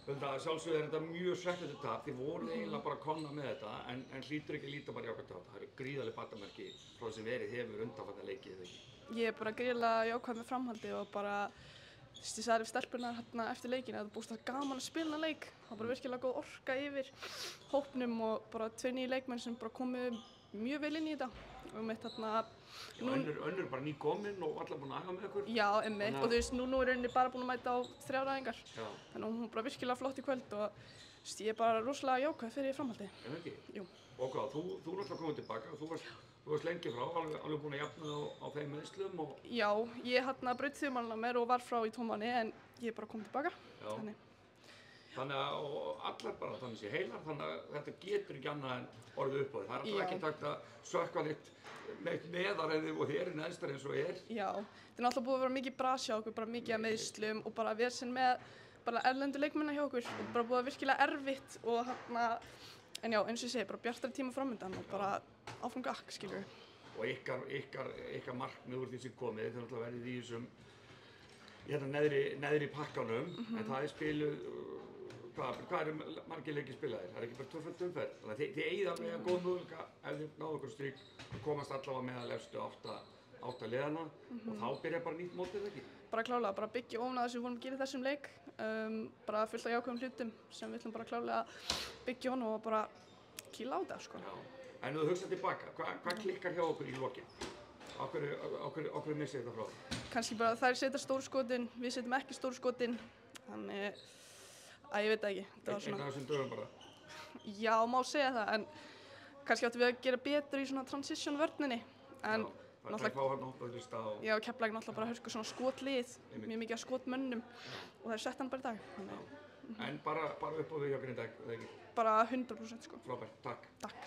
Sjálfsögðu þetta mjög svekkjandi tap, þið voruð eiginlega bara komna með þetta, en hlýtur ekki að líta bara jákvætt á þetta. Það eru gríðarleg batamerki frá þessum verið hefur undanfarna leikið, eða ekki? Ég er bara gríðarlega jákvæð með framhaldi og bara, ég sagði við stelpurnar hérna eftir leikinn að það búist að gaman að spila leik. Það var bara virkilega góð orka yfir hópnum og bara 2 nýjir leikmenn sem bara komu mjög vel inn í þetta. Og Önnur bara nýkomin og allar búin að æfa með ykkur? Já, einmitt. Og þú veist, nú er rauninni bara búin að mæta á 3 æfingar. Þannig að hún var bara virkilega flott í kvöld og ég er bara rosalega jákvæð fyrir framhaldi. En ekki? Jú. Og hvað, þú er alltaf komið tilbaka, þú varst lengi frá, alveg búin að jafna á þeim meiðslum og... Já, ég braut þumalinn á mér og var frá í 2 mánuði en ég er bara komið tilbaka. Já. Þannig að allar bara þannig sé heilar, þannig að þetta getur ekki annað en orðið upp á því. Það er alltaf ekki takt að sökka neitt neðar en þið og þið eru neðstar eins og er. Já, þetta er alltaf búið að vera mikið bras hjá okkur, bara mikið af meiðslum og bara vesen með bara erlendu leikmenn hjá okkur. Þetta er bara búið að virkilega erfitt og en já, eins og ég segi, bara bjartari tíma framöndan og bara áfram gakk, skilur við. Og ykkar markmið úr því sem komið, þið náttúrulega verið í þessum neðri pakkanum, en það er spiluð. Hvað eru margir leikir spilaðir? Það er ekki bara 2 umferð. Þannig að þið eigið alveg að góð möguleika ef þið náðu ykkur strik að komast allavega meðal efstu 8 liðana og þá byrjar bara nýtt mótið, eða ekki? Bara klárlega, bara byggja ofan á það sem við vorum að gera í þessum leik. Bara fullt af jákvæðum hlutum sem við ætlum bara klárlega að byggja ofan og bara kýla á þetta, sko. Já. En ef þú hugsað tilbaka, hvað klikkar hjá okkur í lokin? Á hverju missið þetta frá? Kannski bara þær setja stóru skotin, við setjum ekki stóru skotin. Þannig ég veit það ekki. Einn af þessum dögum bara? Já, má segja það, en kannski áttum við að gera betur í svona transition vörninni. Já, það er fá hann upp að rista á... Já, Keflavík náttúrulega bara hörku svona skotlið, mjög mikið af skotmönnum og það sett hann bara í dag. En bara upp á við hjá Grindavík, eða ekki? Bara 100% sko. Frábært, takk. Takk.